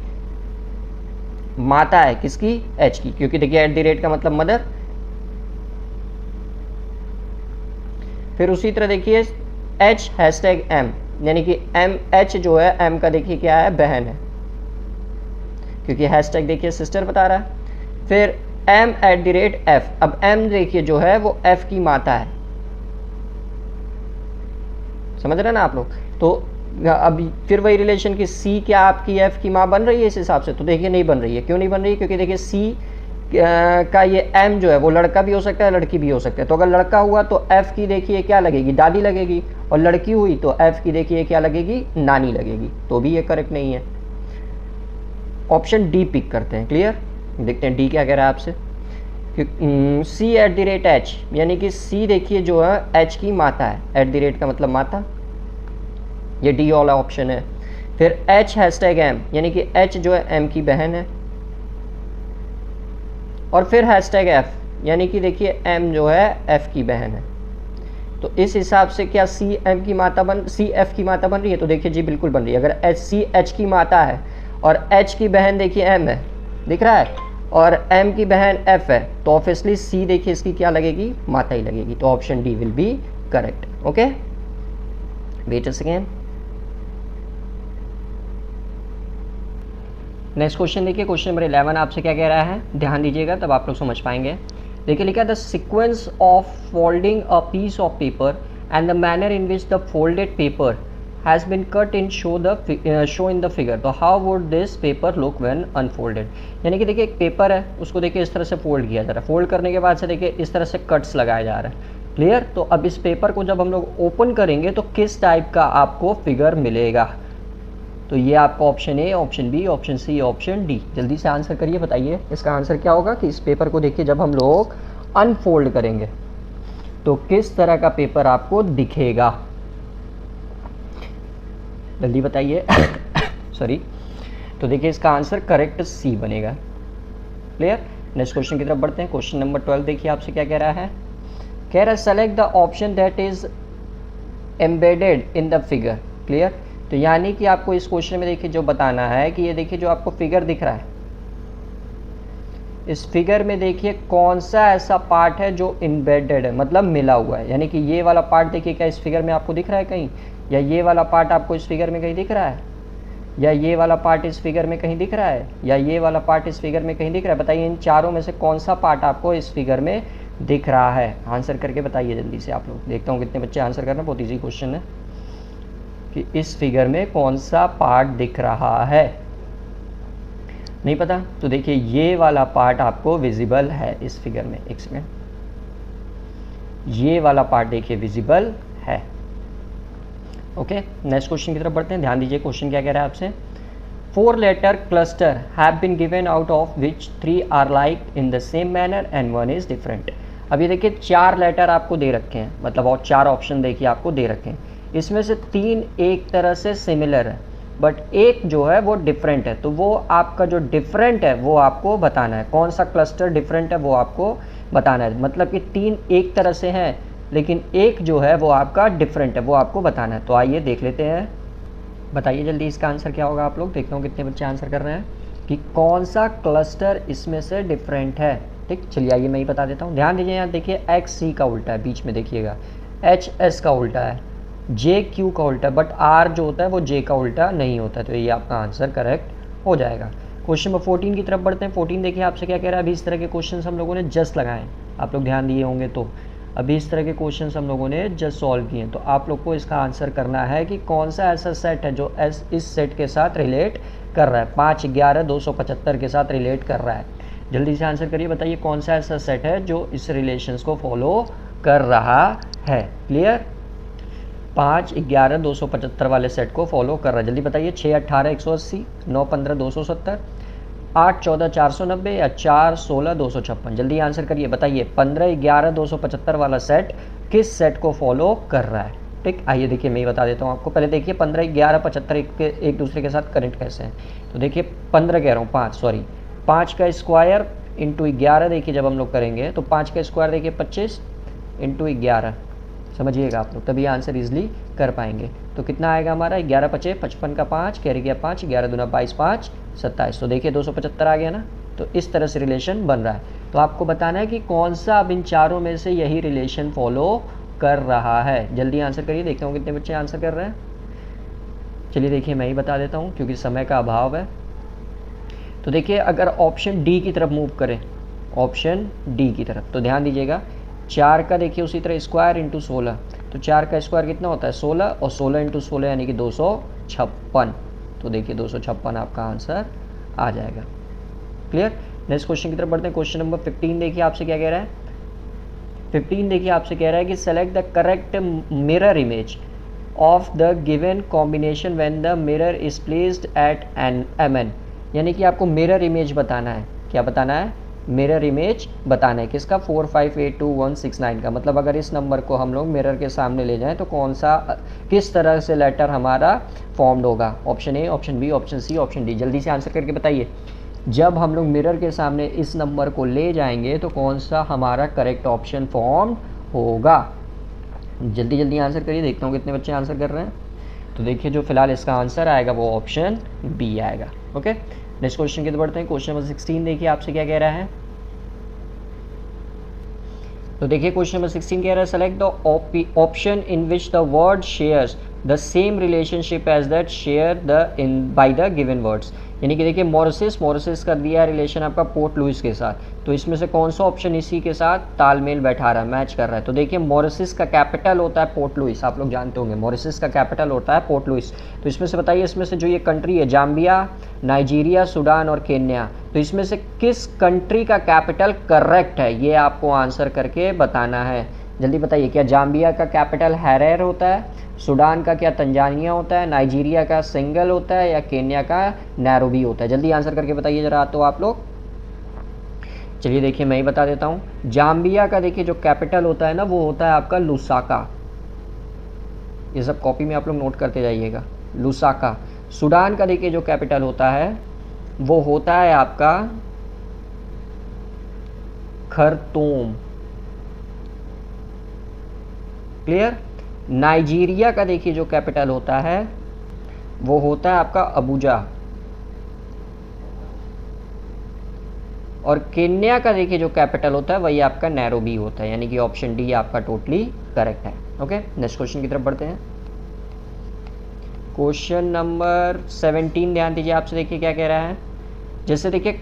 माता है किसकी, एच की, क्योंकि देखिए एट द रेट का मतलब मदर। फिर उसी तरह देखिए एच हैशटैग एम, यानी कि एम एच जो है एम का देखिए क्या है, बहन है, क्योंकि हैशटैग देखिए सिस्टर बता रहा है। फिर M at the rate F, अब एम देखिए जो है वो एफ की माता है। समझ रहे हैं ना आप लोग। तो अब फिर वही रिलेशन कि सी क्या आपकी एफ की माँ बन रही है इस हिसाब से, तो देखिए नहीं बन रही है। क्यों नहीं बन रही है? क्योंकि देखिए सी का ये एम जो है वो लड़का भी हो सकता है लड़की भी हो सकता है। तो अगर लड़का हुआ तो एफ की देखिए क्या लगेगी, दादी लगेगी, और लड़की हुई तो एफ की देखिए क्या लगेगी, नानी लगेगी। तो भी ये करेक्ट नहीं है। ऑप्शन डी पिक करते हैं। क्लियर। देखते हैं डी क्या कह रहा है आपसे। सी एट द रेट एच, यानी कि सी देखिए जो है एच की माता है, एट द रेट का मतलब माता, ये डी वाला ऑप्शन है। फिर एच हैशटैग एम, यानी कि एच जो है एम की बहन है। और फिर हैशटैग एफ, यानी कि देखिए एम जो है एफ की बहन है। तो इस हिसाब से क्या सी एम की माता सी एफ की माता बन रही है? तो देखिए जी बिल्कुल बन रही है। अगर एच सी एच की माता है और एच की बहन देखिए एम है, दिख रहा है, और एम की बहन एफ है, तो ऑब्वियसली सी देखिए इसकी क्या लगेगी, माता ही लगेगी। तो option D will be correct. Okay, wait a second. Next question देखिए, क्वेश्चन नंबर 11 आपसे क्या कह रहा है, ध्यान दीजिएगा तब आप लोग समझ पाएंगे। देखिए लिखा है the sequence of folding a piece of paper and the manner in which the folded paper has been cut in show in the figure. तो how would this paper look when unfolded. यानी कि देखिए एक पेपर है, उसको देखिए इस तरह से फोल्ड किया जा रहा है, फोल्ड करने के बाद से देखिए इस तरह से कट्स लगाया जा रहा है। क्लियर। तो अब इस पेपर को जब हम लोग ओपन करेंगे तो किस टाइप का आपको फिगर मिलेगा। तो ये आपका option A, option B, option C, option D. जल्दी से आंसर करिए, बताइए इसका आंसर क्या होगा कि इस पेपर को देखिए जब हम लोग अनफोल्ड करेंगे तो किस तरह का पेपर आपको दिखेगा। जल्दी बताइए। सॉरी। तो देखिए इसका आंसर करेक्ट सी बनेगा। क्लियर। नेक्स्ट क्वेश्चन की तरफ बढ़ते हैं। क्वेश्चन नंबर 12 देखिए आपसे क्या कह रहा है। कह रहा है select the option that is embedded in the figure. Clear. तो यानी कि आपको इस क्वेश्चन में देखिए जो बताना है कि ये देखिए जो आपको फिगर दिख रहा है, इस फिगर में देखिए कौन सा ऐसा पार्ट है जो इम्बेडेड है, मतलब मिला हुआ है। यानी कि ये वाला पार्ट देखिए क्या इस फिगर में आपको दिख रहा है कहीं, या ये वाला पार्ट आपको इस फिगर में कहीं दिख रहा है, या ये वाला पार्ट इस फिगर में कहीं दिख रहा है, या ये वाला पार्ट इस फिगर में कहीं दिख रहा है। बताइए इन चारों में से कौन सा पार्ट आपको इस फिगर में दिख रहा है। आंसर करके बताइए जल्दी से आप लोग। देखता हूँ कितने बच्चे आंसर करना। बहुत ईजी क्वेश्चन है कि इस फिगर में कौन सा पार्ट दिख रहा है। नहीं पता तो देखिए ये वाला पार्ट आपको विजिबल है इस फिगर में। एक सेकेंड, ये वाला पार्ट देखिए विजिबल है। ओके, नेक्स्ट क्वेश्चन की तरफ बढ़ते हैं। ध्यान दीजिए क्वेश्चन क्या कह रहा है आपसे। 4 letter cluster have been given out of which 3 are like in the same manner and 1 is different। अब ये देखिए 4 लेटर आपको दे रखे हैं, मतलब और 4 ऑप्शन देखिए आपको दे रखे हैं। इसमें से 3 एक तरह से सिमिलर है, बट एक जो है वो डिफरेंट है। तो वो आपका जो डिफरेंट है वो आपको बताना है। कौन सा क्लस्टर डिफरेंट है वो आपको बताना है। मतलब कि 3 एक तरह से हैं, लेकिन एक जो है वो आपका डिफरेंट है, वो आपको बताना है। तो आइए देख लेते हैं। बताइए जल्दी इसका आंसर क्या होगा आप लोग। देखता हूँ कितने बच्चे आंसर कर रहे हैं कि कौन सा क्लस्टर इसमें से डिफरेंट है। ठीक, चलिए आइए मैं ही बता देता हूँ। ध्यान दीजिए यहाँ देखिए एक्स सी का उल्टा है, बीच में देखिएगा एच एस का उल्टा है, जे क्यू का उल्टा है, बट आर जो होता है वो जे का उल्टा नहीं होता है। तो ये आपका आंसर करेक्ट हो जाएगा। क्वेश्चन नंबर 14 की तरफ बढ़ते हैं। 14 देखिए आपसे क्या कह रहा है। अभी इस तरह के क्वेश्चन हम लोगों ने जस्ट लगाए, आप लोग ध्यान दिए होंगे। तो अभी इस तरह के क्वेश्चन हम लोगों ने जस्ट सॉल्व किए हैं। तो आप लोग को इसका आंसर करना है कि कौन सा ऐसा सेट है जो इस सेट के साथ रिलेट कर रहा है, 5 11 275 के साथ रिलेट कर रहा है। जल्दी से आंसर करिए। बताइए कौन सा ऐसा सेट है जो इस रिलेशंस को फॉलो कर रहा है। क्लियर। 5 11 275 वाले सेट को फॉलो कर रहा है। जल्दी बताइए। 6 18 180, 9 15 270, 8 14 490 या 4 16 256। जल्दी आंसर करिए। बताइए 15 11 275 वाला सेट किस सेट को फॉलो कर रहा है। ठीक, आइए देखिए मैं ही बता देता हूँ आपको। पहले देखिए 15 11 75 एक दूसरे के साथ कनेक्ट कैसे हैं। तो देखिए 15 कह रहा हूँ 5 का स्क्वायर इंटू 11 देखिए जब हम लोग करेंगे तो 5 का स्क्वायर देखिए 25 इंटू 11, समझिएगा आप लोग, तभी आंसर इजली कर पाएंगे। तो कितना आएगा हमारा 11 5 55 का 5 कैरी गया 5, 11 दूना 22 5 27। तो देखिए 275 आ गया ना। तो इस तरह से रिलेशन बन रहा है। तो आपको बताना है कि कौन सा अब इन चारों में से यही रिलेशन फॉलो कर रहा है। जल्दी आंसर करिए। देखता हूँ कितने बच्चे आंसर कर रहे हैं। चलिए देखिए मैं ही बता देता हूँ क्योंकि समय का अभाव है। तो देखिए अगर ऑप्शन डी की तरफ मूव करें, ऑप्शन डी की तरफ, तो ध्यान दीजिएगा 4 का देखिए उसी तरह स्क्वायर इंटू 16, तो 4 का स्क्वायर कितना होता है 16, और 16 इंटू 16 यानी कि 256। तो देखिए 256 आपका आंसर आ जाएगा। क्लियर। नेक्स्ट क्वेश्चन की तरफ बढ़ते हैं। क्वेश्चन नंबर 15 देखिए आपसे क्या कह रहा है। 15 देखिए आपसे कह रहा है कि select the correct mirror image of the given combination when the mirror is placed at an mn। यानी कि आपको मिरर इमेज बताना है। क्या बताना है? मिरर इमेज बताना है। किसका? 4582169 का। मतलब अगर इस नंबर को हम लोग मिरर के सामने ले जाएं तो कौन सा किस तरह से लेटर हमारा फॉर्म्ड होगा। Option A, option B, option C, option D. जल्दी से आंसर करके बताइए। जब हम लोग मिरर के सामने इस नंबर को ले जाएंगे तो कौन सा हमारा करेक्ट ऑप्शन फॉर्म होगा। जल्दी जल्दी आंसर करिए। देखता हूँ कितने बच्चे आंसर कर रहे हैं। तो देखिए जो फिलहाल इसका आंसर आएगा वो ऑप्शन बी आएगा। ओके, नेक्स्ट क्वेश्चन की तरफ बढ़ते हैं। क्वेश्चन नंबर 16 देखिए आपसे क्या कह रहा है। तो देखिए क्वेश्चन नंबर 16 कह रहा है select the option in which the word shares the same relationship as that share the in by the given words. यानी कि देखिए मॉरिशस कर दिया है रिलेशन आपका पोर्ट लुइस के साथ। तो इसमें से कौन सा ऑप्शन इसी के साथ तालमेल बैठा रहा है, मैच कर रहा है। तो देखिए मॉरिशस का कैपिटल होता है पोर्ट लुइस, आप लोग जानते होंगे मॉरिशस का कैपिटल होता है पोर्ट लुइस। तो इसमें से बताइए, इसमें से जो ये कंट्री है जाम्बिया, नाइजीरिया, सूडान और केन्या, तो इसमें से किस कंट्री का कैपिटल करेक्ट है, ये आपको आंसर करके बताना है। जल्दी बताइए। क्या जाम्बिया का कैपिटल हैरेर होता है, सूडान का क्या तंजानिया होता है, नाइजीरिया का सेंगल होता है, या केन्या का नैरोबी होता है। जल्दी आंसर करके बताइए जरा तो आप लोग। चलिए देखिए मैं ही बता देता हूँ। जाम्बिया का देखिए जो कैपिटल होता है ना वो होता है आपका लुसाका। ये सब कॉपी में आप लोग नोट करते जाइएगा, लुसाका। सूडान का देखिए जो कैपिटल होता है वो होता है आपका खरतूम। क्लियर। नाइजीरिया का देखिए जो कैपिटल होता है वो होता है आपका अबूजा। और केन्या का देखिए जो कैपिटल होता है वही आपका नैरोबी होता है, यानी कि ऑप्शन डी आपका टोटली करेक्ट है। ओके, नेक्स्ट क्वेश्चन की तरफ बढ़ते हैं। क्वेश्चन नंबर 17 ध्यान दीजिए, आपसे देखिए क्या कह रहा है। जैसे देखिए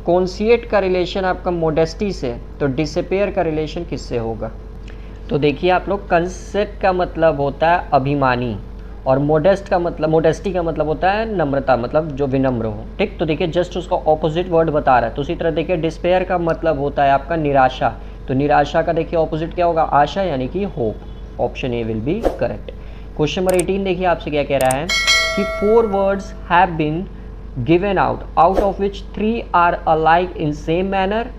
कॉन्सिएट का रिलेशन आपका मोडेस्टी से, तो डिसअपेयर का रिलेशन किससे होगा। तो देखिए आप लोग, कंसेट का मतलब होता है अभिमानी और मोडेस्ट का मतलब, मोडेस्टी का मतलब होता है नम्रता, मतलब जो विनम्र हो। ठीक, तो देखिए जस्ट उसका ऑपोजिट वर्ड बता रहा है। तो उसी तरह देखिए डिस्पेयर का मतलब होता है आपका निराशा, तो निराशा का देखिए ऑपोजिट क्या होगा, आशा, यानी कि hope. Option A will be correct. Question number 18 देखिए आपसे क्या कह रहा है कि 4 words have been given out of which 3 are alike in same manner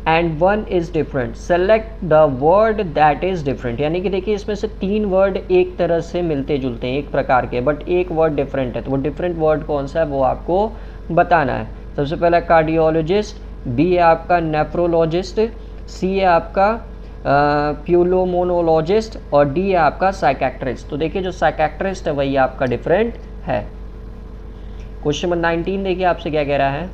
and 1 is different, select the word that is different. यानी कि देखिए इसमें से 3 वर्ड एक तरह से मिलते जुलते हैं, एक प्रकार के, बट एक वर्ड डिफरेंट है। तो वो डिफरेंट वर्ड कौन सा है वो आपको बताना है। सबसे पहला कार्डियोलॉजिस्ट, बी है आपका नेफ्रोलॉजिस्ट, सी है आपका प्यूलोमोनोलॉजिस्ट और डी है आपका साइकैट्रिस्ट। तो देखिए जो साइकैट्रिस्ट है वही आपका डिफरेंट है। क्वेश्चन नंबर 19 देखिए आपसे क्या कह रहा है।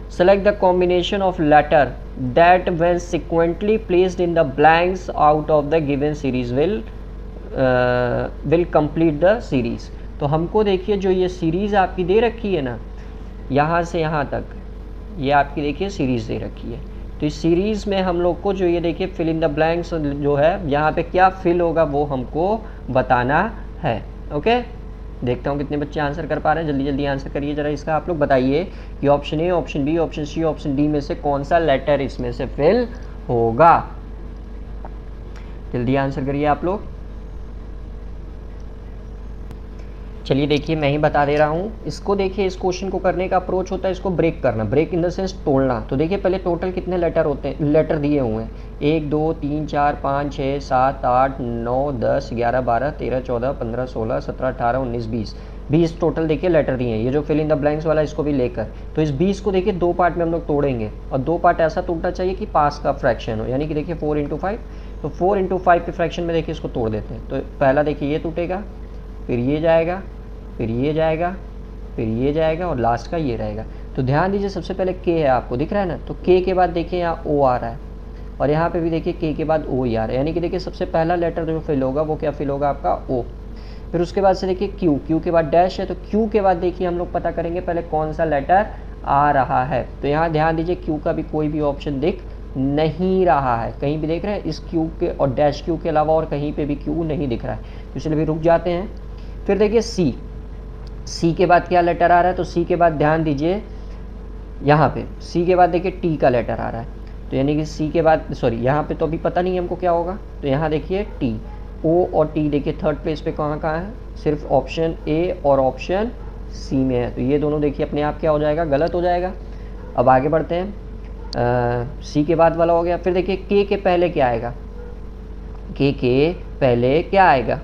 Select the combination of letter that when sequentially placed in the blanks out of the given series will complete the series। तो हमको देखिए जो ये सीरीज़ आपकी दे रखी है ना, यहाँ से यहाँ तक ये आपकी देखिए सीरीज़ दे रखी है। तो इस सीरीज़ में हम लोग को जो ये देखिए फिल इन द ब्लैंक्स जो है यहाँ पे क्या फिल होगा वो हमको बताना है। ओके, देखता हूँ कितने बच्चे आंसर कर पा रहे हैं। जल्दी जल्दी आंसर करिए जरा इसका। आप लोग बताइए कि option A, option B, option C, option D में से कौन सा लेटर इसमें से फिल होगा। जल्दी आंसर करिए आप लोग। चलिए देखिए मैं ही बता दे रहा हूँ इसको। देखिए इस क्वेश्चन को करने का अप्रोच होता है इसको ब्रेक करना, ब्रेक इन द सेंस तोड़ना। तो देखिए पहले टोटल कितने लेटर होते हैं, लेटर दिए हुए हैं 1 2 3 4 5 6 7 8 9 10 11 12 13 14 15 16 17 18 19 20 टोटल देखिए लेटर दिए हैं। ये जो फिल इन द ब्लैंक्स वाला इसको भी लेकर, तो इस 20 को देखिए 2 पार्ट में हम लोग तोड़ेंगे और 2 पार्ट ऐसा टूटना चाहिए कि पास का फ्रैक्शन हो, यानी कि देखिए 4 × 5। तो 4 × 5 के फ्रैक्शन में देखिए इसको तोड़ देते हैं। तो पहला देखिए ये टूटेगा, फिर ये जाएगा, फिर ये जाएगा, फिर ये जाएगा और लास्ट का ये रहेगा। तो ध्यान दीजिए सबसे पहले के है, आपको दिख रहा है ना, तो के के बाद देखिए यहाँ ओ आ रहा है और यहाँ पे भी देखिए के बाद ओ ही आ रहा है, यानी कि देखिए सबसे पहला लेटर जो फिल होगा वो क्या फिल होगा आपका ओ। फिर उसके बाद से देखिए क्यू, क्यू के बाद डैश है, तो क्यू के बाद देखिए हम लोग पता करेंगे पहले कौन सा लेटर आ रहा है। तो यहाँ ध्यान दीजिए क्यू का भी कोई भी ऑप्शन दिख नहीं रहा है, कहीं भी देख रहे हैं इस क्यू के और डैश क्यू के अलावा और कहीं पे भी क्यू नहीं दिख रहा है, तो इसलिए भी रुक जाते हैं। फिर देखिए सी, सी के बाद क्या लेटर आ रहा है, तो सी के बाद ध्यान दीजिए यहाँ पे सी के बाद देखिए टी का लेटर आ रहा है, तो यानी कि सी के बाद सॉरी यहाँ पे तो अभी पता नहीं हमको क्या होगा, तो यहाँ देखिए टी, ओ और टी देखिए थर्ड प्लेस पे कहाँ है, सिर्फ ऑप्शन ए और ऑप्शन सी में है। तो ये दोनों देखिए अपने आप क्या हो जाएगा, गलत हो जाएगा। अब आगे बढ़ते हैं, सी के बाद वाला हो गया। फिर देखिए के पहले क्या आएगा, के पहले क्या आएगा,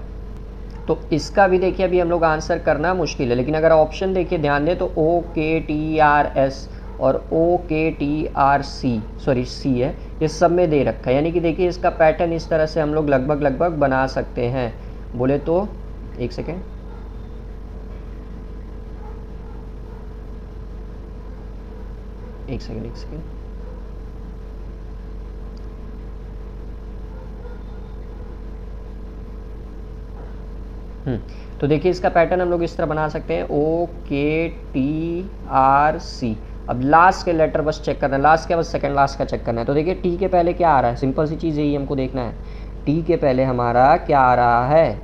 तो इसका भी देखिए अभी हम लोग आंसर करना मुश्किल है, लेकिन अगर ऑप्शन देखिए ध्यान दें तो OKTRS और OKTRC सॉरी सी है, ये सब में दे रखा है, यानी कि देखिए इसका पैटर्न इस तरह से हम लोग लगभग बना सकते हैं। बोले तो एक सेकेंड, एक सेकेंड तो देखिए इसका पैटर्न हम लोग इस तरह बना सकते हैं OKTRC। अब लास्ट के लेटर बस चेक करना है, लास्ट क्या बस सेकंड लास्ट का चेक करना है। तो देखिए टी के पहले क्या आ रहा है, सिंपल सी चीज़ यही हमको देखना है, टी के पहले हमारा क्या आ रहा है,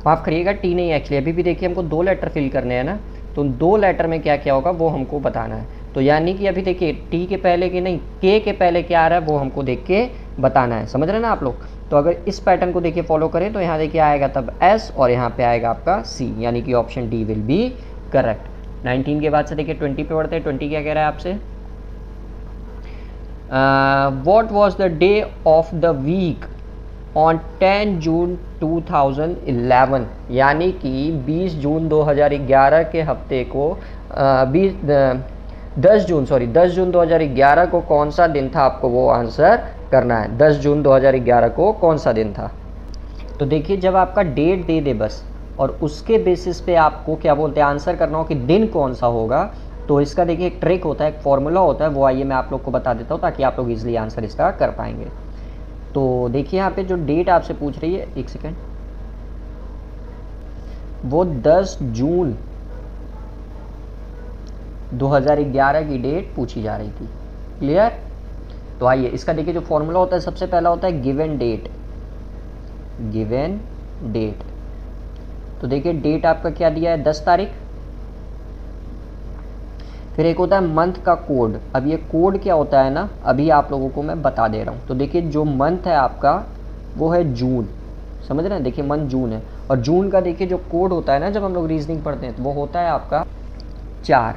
माफ़ करिएगा टी नहीं एक्चुअली, अभी भी देखिए हमको 2 लेटर फिल करने हैं ना, तो 2 लेटर में क्या क्या होगा वो हमको बताना है। तो यानी कि अभी देखिए टी के पहले की नहीं, के पहले क्या आ रहा है वो हमको देख के बताना है, समझ रहे हैं ना आप लोग। तो अगर इस पैटर्न को देखिए फॉलो करें तो यहाँ देखिए आएगा तब एस और यहाँ पे आएगा आपका सी, यानी कि option D will be correct. 19 के बाद से देखिए 20 पे बढ़ते हैं। 20 क्या कह रहा है आपसे, what was the day of the week on 10 June 2011, यानी कि 20 जून 2011 के हफ्ते को 10 जून 2011 को कौन सा दिन था, आपको वो आंसर करना है। 10 जून 2011 को कौन सा दिन था। तो देखिए जब आपका डेट दे दे बस, और उसके बेसिस पे आपको क्या बोलते हैं आंसर करना हो कि दिन कौन सा होगा, तो इसका देखिए एक ट्रिक होता है, एक फॉर्मूला होता है, वो आइए मैं आप लोग को बता देता हूँ ताकि आप लोग इजीली आंसर इसका कर पाएंगे। तो देखिए यहाँ पे जो डेट आपसे पूछ रही है, एक सेकेंड, वो 10 जून 2011 की डेट पूछी जा रही थी। क्लियर। तो आइए इसका देखिए जो फॉर्मूला होता है, सबसे पहला होता है गिवन डेट। गिवन डेट, तो देखिए डेट आपका क्या दिया है, 10 तारीख। फिर एक होता है मंथ का कोड। अब ये कोड क्या होता है ना, अभी आप लोगों को मैं बता दे रहा हूँ। तो देखिए जो मंथ है आपका वो है जून, समझ रहे हैं, देखिए मंथ जून है, और जून का देखिए जो कोड होता है ना, जब हम लोग रीजनिंग पढ़ते हैं तो वो होता है आपका 4।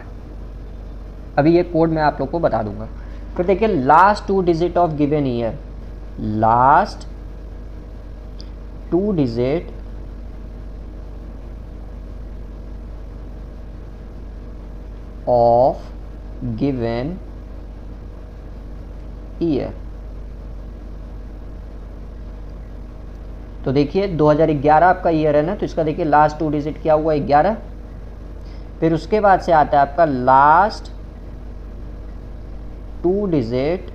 अभी ये कोड मैं आप लोग को बता दूंगा। फिर देखिए last 2 digit of given year, last 2 digit of given year. तो देखिए 2011 आपका ईयर है ना, तो इसका देखिए लास्ट 2 डिजिट क्या हुआ, 11। फिर उसके बाद से आता है आपका लास्ट 2 डिजिट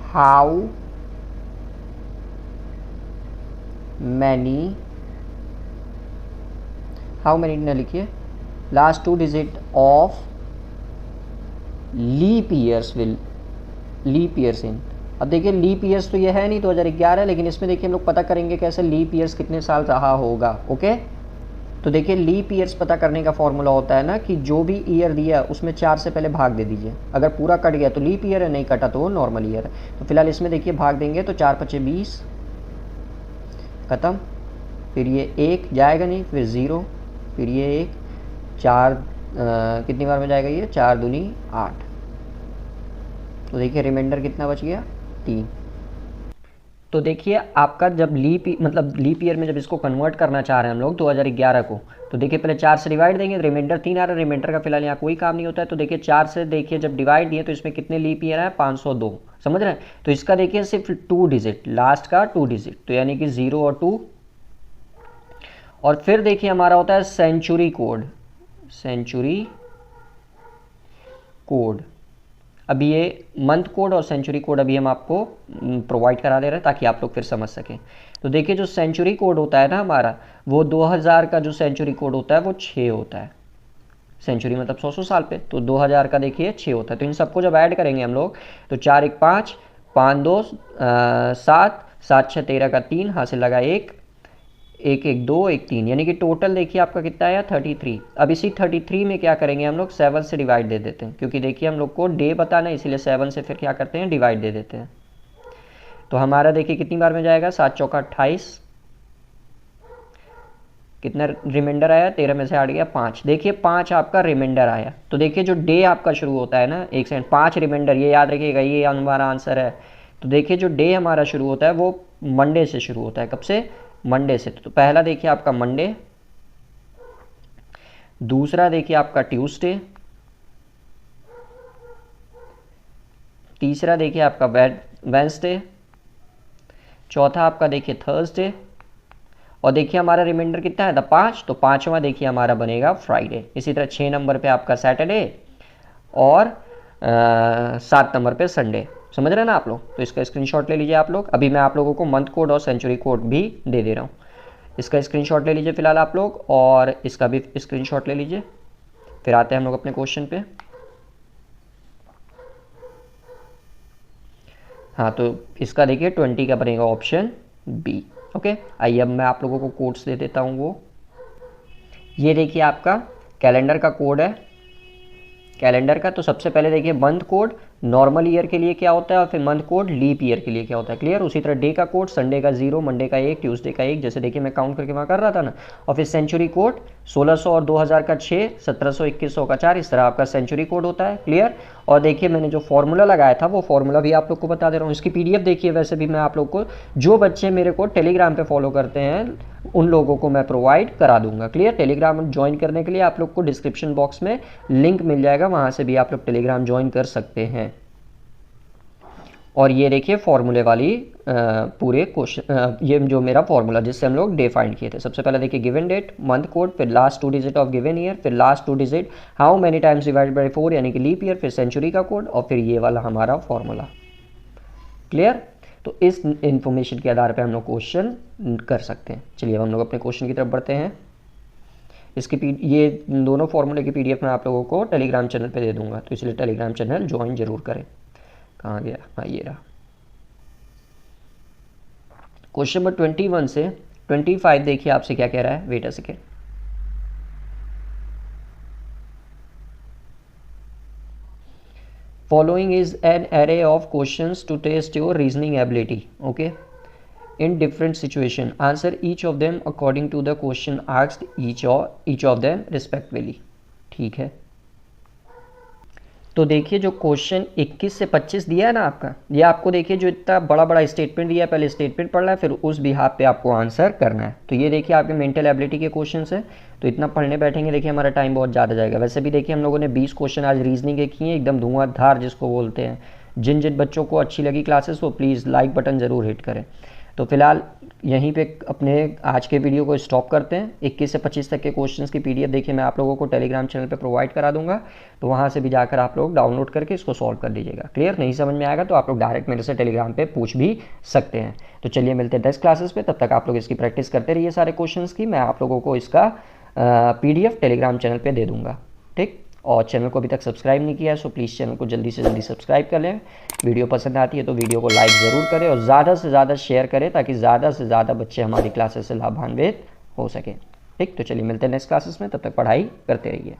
हाउ मैनी न लिखिए, last 2 digit of leap years will, leap years in. अब देखिए लीप ईयर्स तो ये है नहीं 2011, लेकिन इसमें देखिए हम लोग पता करेंगे कैसे लीप ईयर्स कितने साल रहा होगा। ओके, तो देखिए लीप ईयर्स पता करने का फॉर्मूला होता है ना कि जो भी ईयर दिया उसमें 4 से पहले भाग दे दीजिए। अगर पूरा कट गया तो लीप ईयर है, नहीं कटा तो वो नॉर्मल ईयर है। तो फिलहाल इसमें देखिए भाग देंगे तो 4 × 5 = 20, खत्म। फिर ये 1 जाएगा नहीं, फिर 0, फिर ये 1, 4 कितनी बार में जाएगा ये, 4 दूनी 8। तो देखिए रिमाइंडर कितना बच गया, 3। तो देखिए आपका जब लीप ईयर में जब इसको कन्वर्ट करना चाह रहे हैं हम लोग 2011 को, तो देखिए पहले 4 से डिवाइड देंगे, रिमाइंडर 3 आ रहा है। रिमाइंडर का फिलहाल यहाँ कोई काम नहीं होता है। तो देखिए 4 से देखिए जब डिवाइड दिए तो इसमें कितने लीप ईयर है, 502, समझ रहे हैं। तो इसका देखिए सिर्फ 2 डिजिट, लास्ट का 2 डिजिट, तो यानी कि 0 और 2। और फिर देखिए हमारा होता है सेंचुरी कोड। सेंचुरी कोड, अभी ये मंथ कोड और सेंचुरी कोड अभी हम आपको प्रोवाइड करा दे रहे हैं ताकि आप लोग फिर समझ सकें। तो देखिए जो सेंचुरी कोड होता है ना हमारा, वो 2000 का जो सेंचुरी कोड होता है वो 6 होता है। सेंचुरी मतलब 100 साल पे, तो 2000 का देखिए 6 होता है। तो इन सबको जब ऐड करेंगे हम लोग तो 4 × 1 = 5, 5 × 2 = 7, 7 × 6 = 13 का 3, हाथ से लगा 1, 1 1 2 1 3, यानी कि टोटल देखिए आपका कितना आया, 33। अब इसी 33 में क्या करेंगे हम लोग, 7 से डिवाइड दे देते हैं, क्योंकि देखिए हम लोग को डे बताना है, इसीलिए 7 से फिर क्या करते हैं, डिवाइड दे देते हैं। तो हमारा देखिए कितनी बार में जाएगा, 7 × 4 = 28, कितना रिमाइंडर आया, 13 में से हट गया 5। देखिए 5 आपका रिमाइंडर आया। तो देखिए जो डे आपका शुरू होता है ना, 1 सेकंड, 5 रिमाइंडर, ये याद रखिएगा, ये हमारा आंसर है। तो देखिए जो डे हमारा शुरू होता है वो मंडे से शुरू होता है। कब से, मंडे से। तो पहला देखिए आपका मंडे, दूसरा देखिए आपका ट्यूसडे, तीसरा देखिए आपका वेडनेसडे, चौथा आपका देखिए थर्सडे, और देखिए हमारा रिमाइंडर कितना है था, 5। तो 5वां देखिए हमारा बनेगा फ्राइडे। इसी तरह 6 नंबर पे आपका सैटरडे, और 7 नंबर पे संडे। समझ रहे हैं ना आप लोग। तो इसका स्क्रीनशॉट ले लीजिए आप लोग। अभी मैं आप लोगों को मंथ कोड और सेंचुरी कोड भी दे दे रहा हूँ। इसका स्क्रीनशॉट ले लीजिए फिलहाल आप लोग, और इसका भी स्क्रीनशॉट ले लीजिए। फिर आते हैं हम लोग अपने क्वेश्चन पे। हाँ, तो इसका देखिए 20 का बनेगा ऑप्शन बी। ओके, आइए अब मैं आप लोगों को कोड्स दे देता हूँ। वो ये देखिए आपका कैलेंडर का कोड है कैलेंडर का। तो सबसे पहले देखिए मंथ कोड नॉर्मल ईयर के लिए क्या होता है और फिर मंथ कोड लीप ईयर के लिए क्या होता है, क्लियर। उसी तरह डे का कोड संडे का 0, मंडे का 1, ट्यूसडे का 1, जैसे देखिए मैं काउंट करके वहाँ कर रहा था ना। और फिर सेंचुरी कोड 1600 और 2000 का 6, 1700 2100 का 4, इस तरह आपका सेंचुरी कोड होता है, क्लियर। और देखिए मैंने जो फॉर्मूला लगाया था वो फॉर्मूला भी आप लोग को बता दे रहा हूँ। इसकी पीडीएफ देखिए, वैसे भी मैं आप लोग को, जो बच्चे मेरे को टेलीग्राम पे फॉलो करते हैं उन लोगों को मैं प्रोवाइड करा दूंगा, क्लियर। टेलीग्राम ज्वाइन करने के लिए आप लोग को डिस्क्रिप्शन बॉक्स में लिंक मिल जाएगा, वहाँ से भी आप लोग टेलीग्राम ज्वाइन कर सकते हैं। और ये देखिए फॉर्मूले वाली पूरे क्वेश्चन, ये जो मेरा फॉर्मूला जिससे हम लोग डे फाइंड किए थे। सबसे पहले देखिए गिवन डेट, मंथ कोड, फिर last 2 digit of given year, फिर last 2 digit how many times divided by 4 यानी कि लीप ईयर, फिर सेंचुरी का कोड और फिर ये वाला हमारा फॉर्मूला, क्लियर। तो इस इंफॉर्मेशन के आधार पर हम लोग क्वेश्चन कर सकते हैं। चलिए अब हम लोग अपने क्वेश्चन की तरफ बढ़ते हैं। इसकी ये दोनों फॉर्मूले की पीडीएफ मैं आप लोगों को टेलीग्राम चैनल पे दे दूंगा, तो इसलिए टेलीग्राम चैनल ज्वाइन जरूर करें। कहाँ गया, हाँ ये रहा। क्वेश्चन नंबर 21 से 25 देखिए आपसे क्या कह रहा है, wait a second. Following is an array of questions to test your reasoning ability, okay, in different situation. Answer each of them according to the question asked, each of them respectively, ठीक है। तो देखिए जो क्वेश्चन 21 से 25 दिया है ना आपका, ये आपको देखिए जो इतना बड़ा बड़ा स्टेटमेंट दिया है, पहले स्टेटमेंट पढ़ना है फिर उस बिहाफ पे आपको आंसर करना है। तो ये देखिए आपके मेंटल एबिलिटी के क्वेश्चन है, तो इतना पढ़ने बैठेंगे देखिए हमारा टाइम बहुत ज़्यादा जाएगा। वैसे भी देखिए हम लोगों ने 20 क्वेश्चन आज रीजनिंग के किए, एकदम धुआंधार जिसको बोलते हैं। जिन जिन बच्चों को अच्छी लगी क्लासेस वो प्लीज़ लाइक बटन ज़रूर हिट करें। तो फिलहाल यहीं पे अपने आज के वीडियो को स्टॉप करते हैं। 21 से 25 तक के क्वेश्चंस की पीडीएफ देखिए मैं आप लोगों को टेलीग्राम चैनल पे प्रोवाइड करा दूंगा, तो वहाँ से भी जाकर आप लोग डाउनलोड करके इसको सॉल्व कर लीजिएगा, क्लियर। नहीं समझ में आएगा तो आप लोग डायरेक्ट मेरे से टेलीग्राम पे पूछ भी सकते हैं। तो चलिए मिलते हैं नेक्स्ट क्लासेस पे, तब तक आप लोग इसकी प्रैक्टिस करते रहिए सारे क्वेश्चन की। मैं आप लोगों को इसका पीडीएफ टेलीग्राम चैनल पर दे दूँगा, ठीक। और चैनल को अभी तक सब्सक्राइब नहीं किया है सो प्लीज़ चैनल को जल्दी से जल्दी सब्सक्राइब कर लें। वीडियो पसंद आती है तो वीडियो को लाइक ज़रूर करें और ज़्यादा से ज़्यादा शेयर करें ताकि ज़्यादा से ज़्यादा बच्चे हमारी क्लासेस से लाभान्वित हो सकें, ठीक। तो चलिए मिलते हैं नेक्स्ट क्लासेस में, तब तक पढ़ाई करते रहिए।